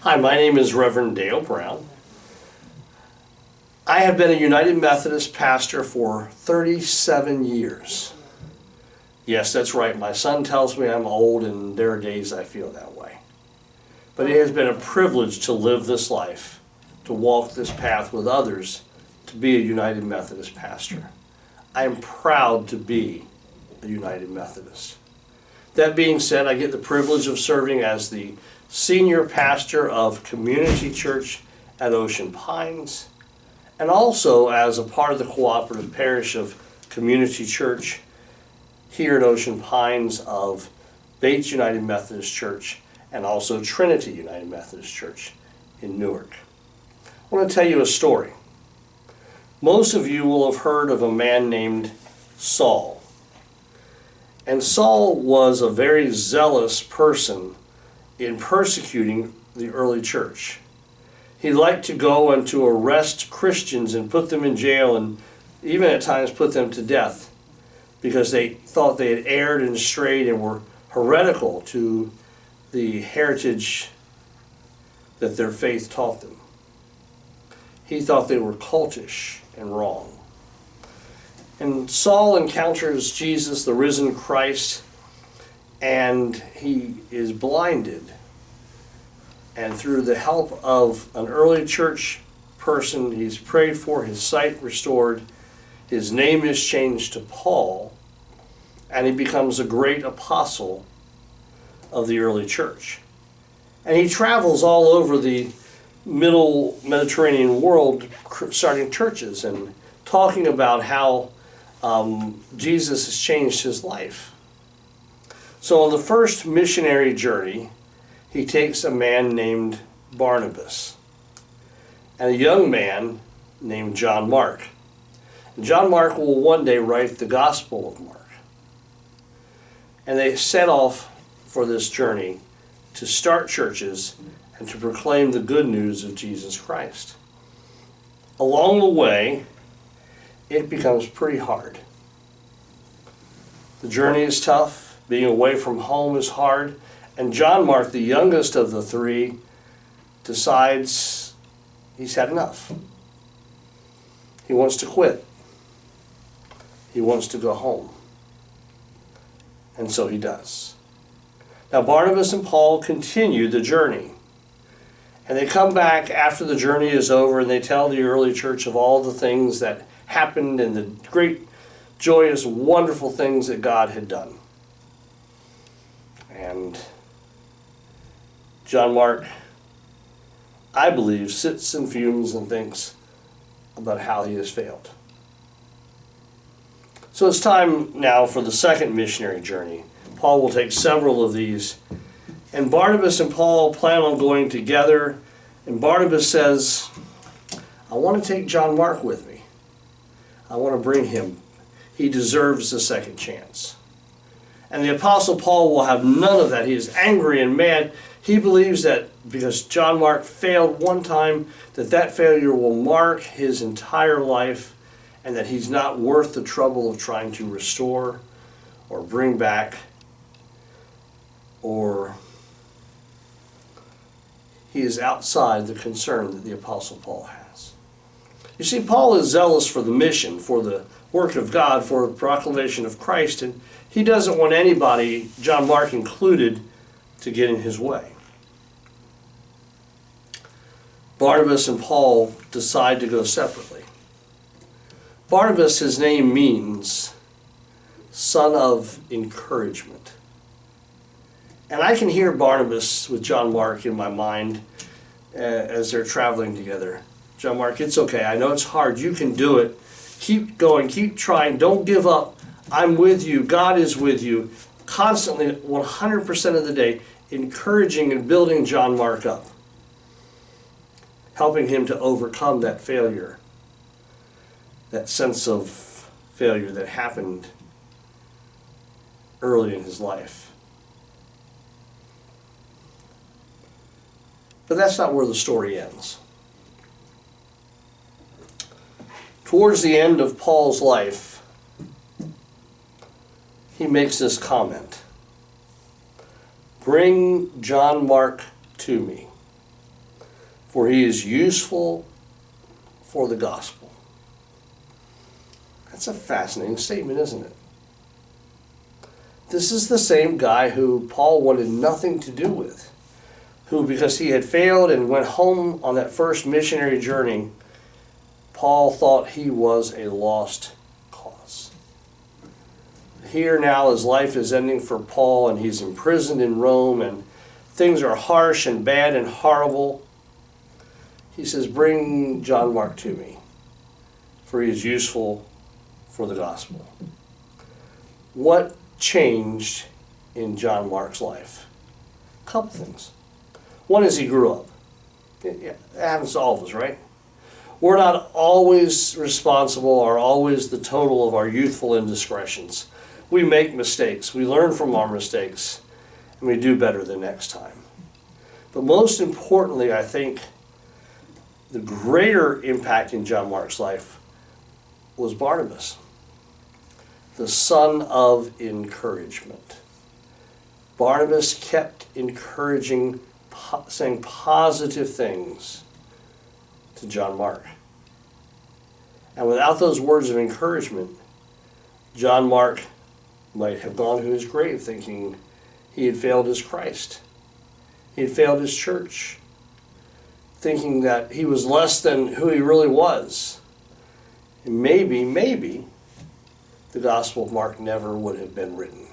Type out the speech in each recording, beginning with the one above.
Hi, my name is Reverend Dale Brown. I have been a United Methodist pastor for 37 years. Yes, that's right. My son tells me I'm old, and there are days I feel that way. But it has been a privilege to live this life, to walk this path with others, to be a United Methodist pastor. I am proud to be a United Methodist. That being said, I get the privilege of serving as the senior pastor of Community Church at Ocean Pines, and also as a part of the cooperative parish of Community Church here at Ocean Pines of Bates United Methodist Church and also Trinity United Methodist Church in Newark. I want to tell you a story. Most of you will have heard of a man named Saul. And Saul was a very zealous person in persecuting the early church. He liked to go and to arrest Christians and put them in jail and even at times put them to death because they thought they had erred and strayed and were heretical to the heritage that their faith taught them. He thought they were cultish and wrong. And Saul encounters Jesus, the risen Christ, and he is blinded. And through the help of an early church person, he's prayed for, his sight restored, his name is changed to Paul, and he becomes a great apostle of the early church. And he travels all over the middle Mediterranean world starting churches and talking about how Jesus has changed his life. So on the first missionary journey, he takes a man named Barnabas and a young man named John Mark. And John Mark will one day write the Gospel of Mark. And they set off for this journey to start churches and to proclaim the good news of Jesus Christ. Along the way, it becomes pretty hard. The journey is tough. Being away from home is hard. And John Mark, the youngest of the three, decides he's had enough. He wants to quit. He wants to go home. And so he does. Now Barnabas and Paul continue the journey. And they come back after the journey is over and they tell the early church of all the things that happened and the great, joyous, wonderful things that God had done. And John Mark, I believe, sits and fumes and thinks about how he has failed. So it's time now for the second missionary journey. Paul will take several of these. And Barnabas and Paul plan on going together. And Barnabas says, I want to take John Mark with me. I want to bring him. He deserves a second chance. And the Apostle Paul will have none of that. He is angry and mad. He believes that because John Mark failed one time, that failure will mark his entire life and that he's not worth the trouble of trying to restore or bring back, or he is outside the concern that the Apostle Paul has. You see, Paul is zealous for the mission, for the work of God, for the proclamation of Christ, and he doesn't want anybody, John Mark included, to get in his way. Barnabas and Paul decide to go separately. Barnabas, his name means son of encouragement. And I can hear Barnabas with John Mark in my mind as they're traveling together. John Mark, it's okay. I know it's hard. You can do it. Keep going. Keep trying. Don't give up. I'm with you. God is with you. Constantly, 100% of the day, encouraging and building John Mark up. Helping him to overcome that failure. That sense of failure that happened early in his life. But that's not where the story ends. Towards the end of Paul's life, he makes this comment. Bring John Mark to me. for he is useful for the gospel. That's a fascinating statement, isn't it? This is the same guy who Paul wanted nothing to do with, who, because he had failed and went home on that first missionary journey, Paul thought he was a lost cause. Here now his life is ending for Paul, and he's imprisoned in Rome, and things are harsh and bad and horrible. He says, bring John Mark to me, for he is useful for the gospel. What changed in John Mark's life? A couple things. One is he grew up. It happens to all of us, right? We're not always responsible or always the total of our youthful indiscretions. We make mistakes. We learn from our mistakes, and we do better the next time. But most importantly, I think the greater impact in John Mark's life was Barnabas, the son of encouragement. Barnabas kept encouraging, saying positive things to John Mark. And without those words of encouragement, John Mark might have gone to his grave thinking he had failed as Christ. He had failed his church, thinking that he was less than who he really was. And maybe, the Gospel of Mark never would have been written.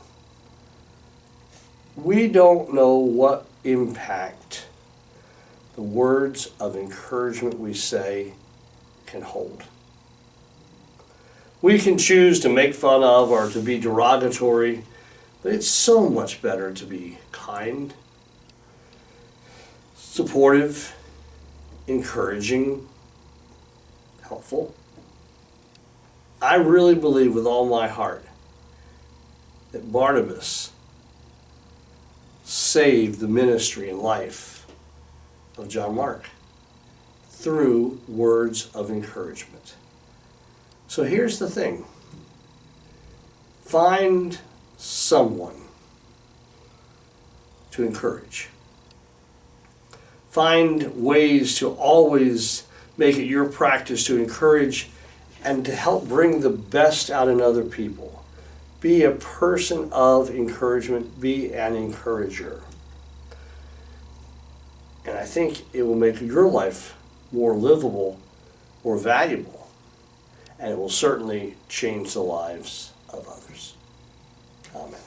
We don't know what impact the words of encouragement we say can hold. We can choose to make fun of or to be derogatory, but it's so much better to be kind, supportive, encouraging, helpful. I really believe with all my heart that Barnabas saved the ministry and life of John Mark through words of encouragement. So here's the thing. Find someone to encourage. Find ways to always make it your practice to encourage and to help bring the best out in other people. Be a person of encouragement. Be an encourager. And I think it will make your life more livable, more valuable, and it will certainly change the lives of others. Amen.